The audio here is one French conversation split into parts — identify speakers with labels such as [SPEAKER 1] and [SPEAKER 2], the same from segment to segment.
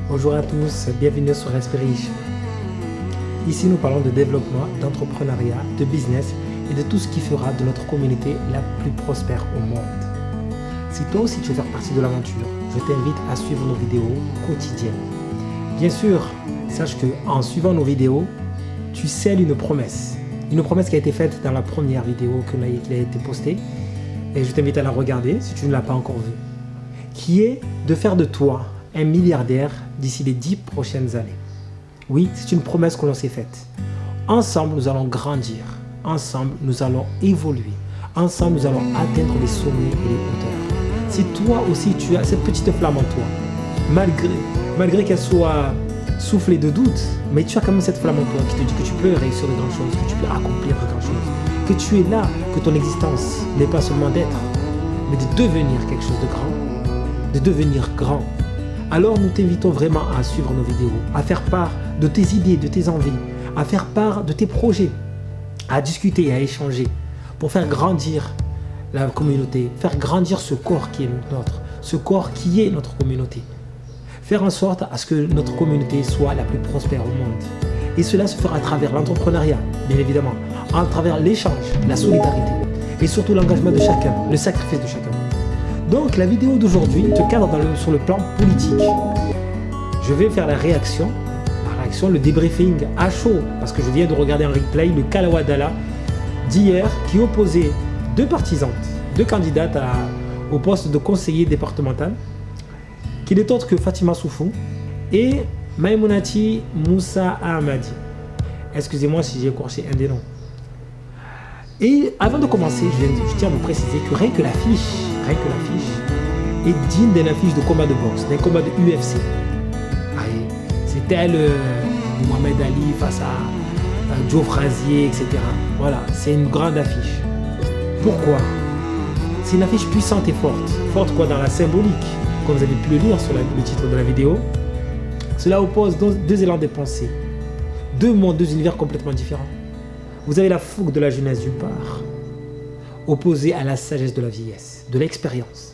[SPEAKER 1] Bonjour à tous, bienvenue sur Esprit Riche. Ici, nous parlons de développement, d'entrepreneuriat, de business et de tout ce qui fera de notre communauté la plus prospère au monde. Si toi aussi tu veux faire partie de l'aventure, je t'invite à suivre nos vidéos quotidiennes. Bien sûr, sache qu'en suivant nos vidéos, tu scelles une promesse qui a été faite dans la première vidéo qui a été postée. Et je t'invite à la regarder si tu ne l'as pas encore vue. Qui est de faire de toi un milliardaire d'ici les 10 prochaines années. Oui, c'est une promesse que l'on s'est faite. Ensemble, nous allons grandir. Ensemble, nous allons évoluer. Ensemble, nous allons atteindre les sommets et les hauteurs. Si toi aussi, tu as cette petite flamme en toi, malgré qu'elle soit soufflée de doute, mais tu as quand même cette flamme en toi qui te dit que tu peux réussir de grandes choses, que tu peux accomplir de grandes choses, que tu es là, que ton existence n'est pas seulement d'être, mais de devenir quelque chose de grand, de devenir grand. Alors nous t'invitons vraiment à suivre nos vidéos, à faire part de tes idées, de tes envies, à faire part de tes projets, à discuter, à échanger pour faire grandir la communauté, faire grandir ce corps qui est notre, ce corps qui est notre communauté. Faire en sorte à ce que notre communauté soit la plus prospère au monde. Et cela se fera à travers l'entrepreneuriat, bien évidemment, à travers l'échange, la solidarité et surtout l'engagement de chacun, le sacrifice de chacun. Donc la vidéo d'aujourd'hui te cadre sur le plan politique. Je vais faire la réaction, le débriefing à chaud, parce que je viens de regarder en replay le Kalawadala d'hier qui opposait deux partisanes, deux candidates au poste de conseiller départemental, qui n'est autre que Fatima Soufou et Maïmounati Moussa Ahmadi. Excusez-moi si j'ai écorché un des noms. Et avant de commencer, je tiens à vous préciser que rien que l'affiche est digne d'une affiche de combat de boxe, d'un combat de UFC. C'est tel Mohamed Ali face à Joe Frazier, etc. Voilà, c'est une grande affiche. Pourquoi? C'est une affiche puissante et forte. Forte quoi dans la symbolique, comme vous avez pu le lire sur le titre de la vidéo. Cela oppose deux élans de pensée, deux mondes, deux univers complètement différents. Vous avez la fougue de la jeunesse d'une part, opposée à la sagesse de la vieillesse, de l'expérience.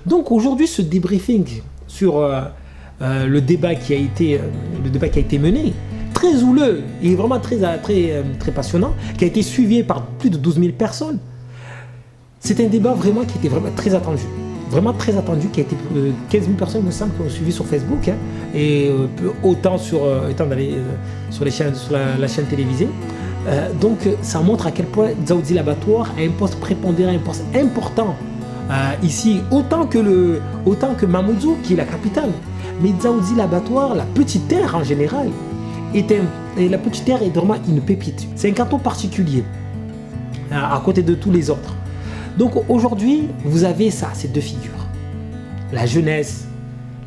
[SPEAKER 1] Donc aujourd'hui, ce débriefing sur le débat qui a été mené, très houleux et vraiment très passionnant, qui a été suivi par plus de 12 000 personnes, c'est un débat vraiment qui était vraiment très attendu. Vraiment très attendu, qui a été 15 000 personnes, me semble, qui ont suivi sur Facebook, et autant sur les chaînes, sur la chaîne télévisée. Donc ça montre à quel point Dzaoudzi l'Abattoir a un poste prépondérant, un poste important ici, autant que Mamoudzou qui est la capitale. Mais Dzaoudzi l'Abattoir, la petite terre en général, la petite terre est vraiment une pépite. C'est un canton particulier à côté de tous les autres. Donc aujourd'hui, vous avez ça, ces deux figures. La jeunesse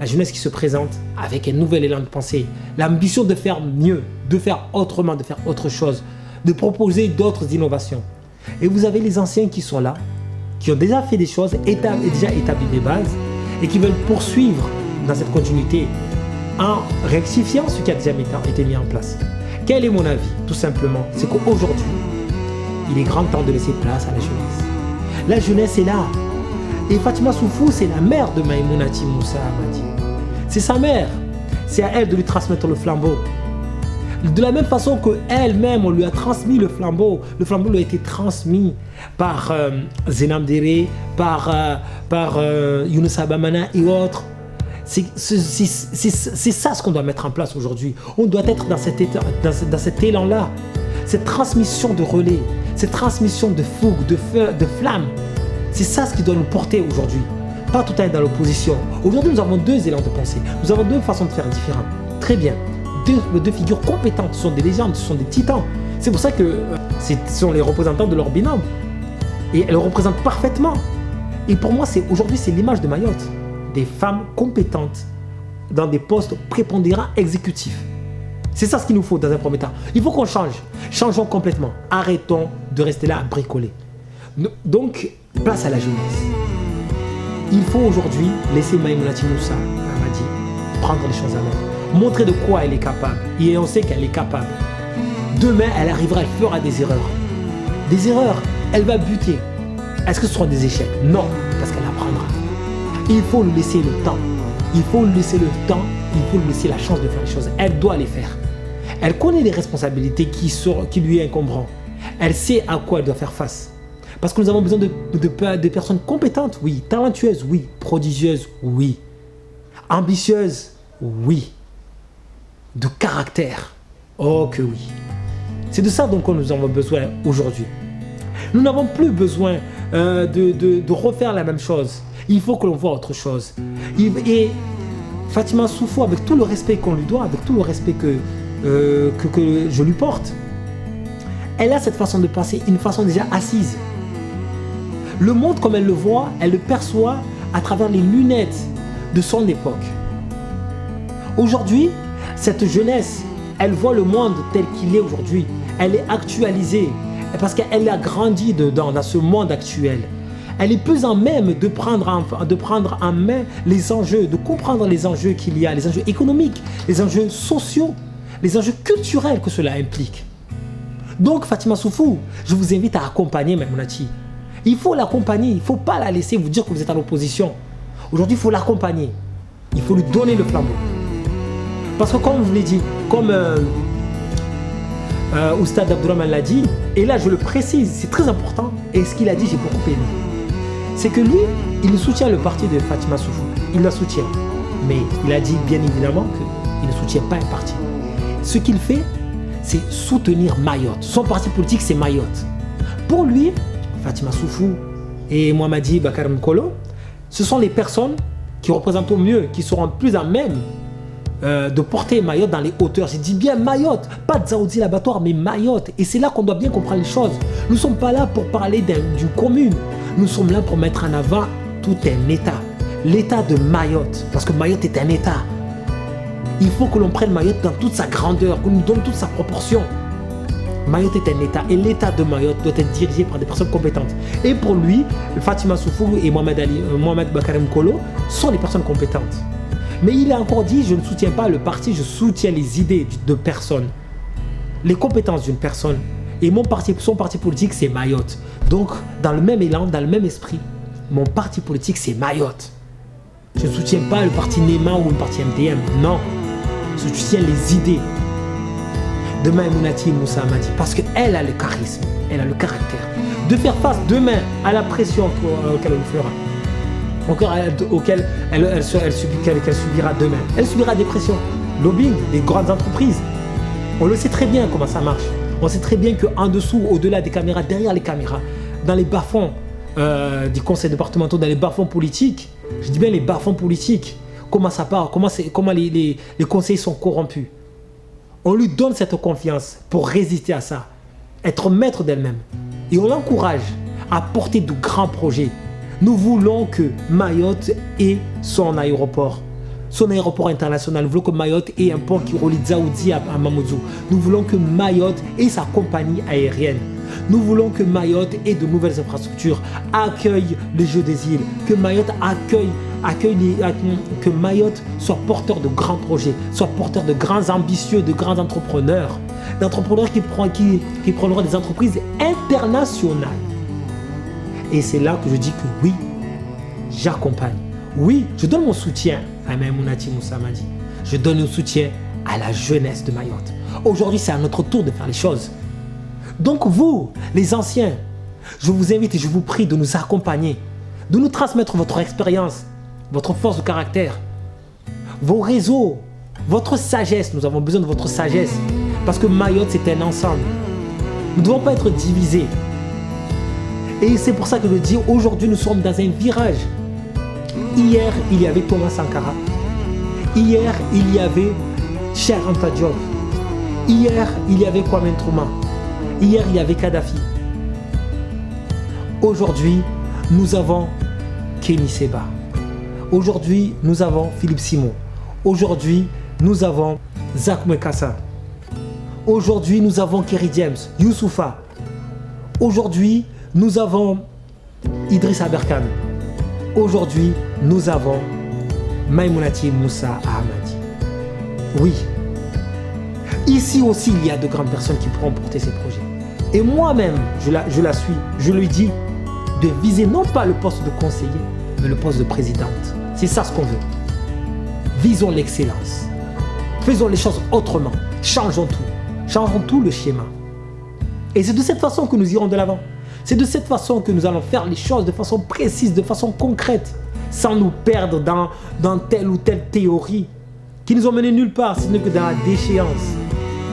[SPEAKER 1] qui se présente avec un nouvel élan de pensée, l'ambition de faire mieux, de faire autrement, de faire autre chose, de proposer d'autres innovations. Et vous avez les anciens qui sont là, qui ont déjà fait des choses, déjà établi des bases et qui veulent poursuivre dans cette continuité en rectifiant ce qui a déjà été mis en place. Quel est mon avis? Tout simplement, c'est qu'aujourd'hui, il est grand temps de laisser place à la jeunesse. La jeunesse est là. Et Fatima Soufou, c'est la mère de Maïmounati Moussa Ahmadi. C'est sa mère. C'est à elle de lui transmettre le flambeau. De la même façon qu'elle-même, on lui a transmis le flambeau. Le flambeau lui a été transmis par Zenam Dere, par Younous Abamana et autres. C'est ça ce qu'on doit mettre en place aujourd'hui. On doit être dans cet élan-là. Cette transmission de relais, cette transmission de fougue, de flamme. C'est ça ce qui doit nous porter aujourd'hui. Pas tout à être dans l'opposition. Aujourd'hui, nous avons deux élans de pensée. Nous avons deux façons de faire différentes. Très bien. Deux figures compétentes. Ce sont des légendes, ce sont des titans. C'est pour ça que ce sont les représentants de leur binôme. Et elles représentent parfaitement. Et pour moi, aujourd'hui, c'est l'image de Mayotte. Des femmes compétentes dans des postes prépondérants exécutifs. C'est ça ce qu'il nous faut dans un premier temps. Il faut qu'on change. Changeons complètement. Arrêtons de rester là à bricoler. Donc, place à la jeunesse. Il faut aujourd'hui laisser Maïmounati Moussa Ahmadi prendre les choses à main. Montrer de quoi elle est capable. Et on sait qu'elle est capable. Demain, elle arrivera, elle fera des erreurs. Des erreurs, elle va buter. Est-ce que ce seront des échecs? Non, parce qu'elle apprendra. Il faut lui laisser le temps. Il faut lui laisser le temps il faut lui laisser la chance de faire les choses. Elle doit les faire. Elle connaît les responsabilités qui lui incomberont. Elle sait à quoi elle doit faire face. Parce que nous avons besoin de personnes compétentes, oui. Talentueuses, oui. Prodigieuses, oui. Ambitieuses, oui. De caractère, oh que oui. C'est de ça dont nous avons besoin aujourd'hui. Nous n'avons plus besoin de refaire la même chose. Il faut que l'on voit autre chose. Et Fatima Soufou, avec tout le respect qu'on lui doit, avec tout le respect que je lui porte, elle a cette façon de penser, une façon déjà assise. Le monde comme elle le voit, elle le perçoit à travers les lunettes de son époque. Aujourd'hui, cette jeunesse, elle voit le monde tel qu'il est aujourd'hui. Elle est actualisée parce qu'elle a grandi dans ce monde actuel. Elle est plus en même de prendre en main les enjeux, de comprendre les enjeux qu'il y a, les enjeux économiques, les enjeux sociaux, les enjeux culturels que cela implique. Donc Fatima Soufou, je vous invite à accompagner Maimounati. Il faut l'accompagner, il ne faut pas la laisser vous dire que vous êtes à l'opposition. Aujourd'hui, il faut l'accompagner. Il faut lui donner le flambeau. Parce que comme je vous l'ai dit, comme Oustad Abdourahmane l'a dit, et là je le précise, c'est très important, et ce qu'il a dit, j'ai beaucoup aimé. C'est que lui, il soutient le parti de Fatima Soufou. Il la soutient. Mais il a dit bien évidemment qu'il ne soutient pas un parti. Ce qu'il fait, c'est soutenir Mayotte. Son parti politique, c'est Mayotte. Pour lui, Fatima Soufou et Mohamadi Bakar Mkolo, ce sont les personnes qui représentent au mieux, qui seront plus à même de porter Mayotte dans les hauteurs. J'ai dit bien Mayotte, pas Dzaoudzi l'abattoir, mais Mayotte. Et c'est là qu'on doit bien comprendre les choses. Nous ne sommes pas là pour parler d'une commune. Nous sommes là pour mettre en avant tout un État. L'État de Mayotte. Parce que Mayotte est un État. Il faut que l'on prenne Mayotte dans toute sa grandeur, qu'on nous donne toute sa proportion. Mayotte est un État. Et l'État de Mayotte doit être dirigé par des personnes compétentes. Et pour lui, Fatima Soufou et Mohamed Bakar Mkolo sont des personnes compétentes. Mais il a encore dit, je ne soutiens pas le parti, je soutiens les idées de personnes. Les compétences d'une personne. Et son parti politique, c'est Mayotte. Donc, dans le même élan, dans le même esprit, mon parti politique, c'est Mayotte. Je ne soutiens pas le parti Nema ou le parti MTM. Non. Je soutiens les idées de Maimounati Moussa Amadi. Parce qu'elle a le charisme, elle a le caractère de faire face demain à la pression auquel elle fera. Auquel elle subira demain. Elle subira des pressions. Lobbying, des grandes entreprises. On le sait très bien comment ça marche. On sait très bien qu'en dessous, au-delà des caméras, derrière les caméras, dans les bas-fonds des conseils départementaux, dans les bas-fonds politiques, je dis bien les bas-fonds politiques, comment ça part, comment les conseils sont corrompus. On lui donne cette confiance pour résister à ça, être maître d'elle-même. Et on l'encourage à porter de grands projets. Nous voulons que Mayotte ait son aéroport international. Nous voulons que Mayotte ait un port qui relie Dzaoudzi à Mamoudzou. Nous voulons que Mayotte ait sa compagnie aérienne. Nous voulons que Mayotte ait de nouvelles infrastructures, accueille les Jeux des îles, que Mayotte que Mayotte soit porteur de grands projets, soit porteur de grands ambitieux, de grands entrepreneurs, d'entrepreneurs qui prendront des entreprises internationales. Et c'est là que je dis que oui, j'accompagne. Oui, je donne mon soutien à Maimounati Moussa Amadi. Je donne mon soutien à la jeunesse de Mayotte. Aujourd'hui, c'est à notre tour de faire les choses. Donc vous, les anciens, je vous invite et je vous prie de nous accompagner, de nous transmettre votre expérience, votre force de caractère, vos réseaux, votre sagesse. Nous avons besoin de votre sagesse parce que Mayotte, c'est un ensemble. Nous ne devons pas être divisés. Et c'est pour ça que je dis, aujourd'hui, nous sommes dans un virage. Hier, il y avait Thomas Sankara. Hier, il y avait Cheikh Anta Diop. Hier, il y avait Kwame Nkrumah. Hier, il y avait Kadhafi. Aujourd'hui, nous avons Kenny Seba. Aujourd'hui, nous avons Philippe Simon. Aujourd'hui, nous avons Zach Mekassa. Aujourd'hui, nous avons Kerry James, Youssoufa. Aujourd'hui, nous avons Idriss Aberkan. Aujourd'hui, nous avons Maimounati Moussa Amadi. Oui. Ici aussi, il y a de grandes personnes qui pourront porter ces projets. Et moi-même, je la suis. Je lui dis de viser non pas le poste de conseiller, mais le poste de présidente. C'est ça ce qu'on veut. Visons l'excellence. Faisons les choses autrement. Changeons tout. Changeons tout le schéma. Et c'est de cette façon que nous irons de l'avant. C'est de cette façon que nous allons faire les choses de façon précise, de façon concrète, sans nous perdre dans telle ou telle théorie qui nous ont mené nulle part, si ce n'est que dans la déchéance,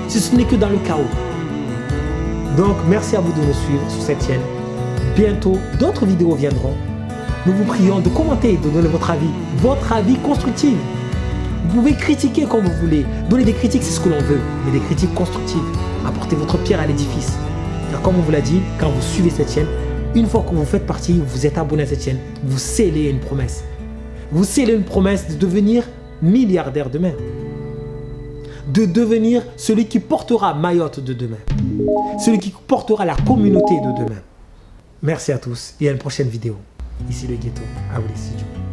[SPEAKER 1] si ce n'est que dans le chaos. Donc, merci à vous de nous suivre sur cette chaîne. Bientôt, d'autres vidéos viendront. Nous vous prions de commenter, de donner votre avis constructif. Vous pouvez critiquer comme vous voulez. Donner des critiques, c'est ce que l'on veut, mais des critiques constructives. Apportez votre pierre à l'édifice. Car comme on vous l'a dit, quand vous suivez cette chaîne, une fois que vous faites partie, vous êtes abonné à cette chaîne, vous scellez une promesse. Vous scellez une promesse de devenir milliardaire demain. De devenir celui qui portera Mayotte de demain. Celui qui portera la communauté de demain. Merci à tous et à une prochaine vidéo. Ici le Ghetto, à vous les studios.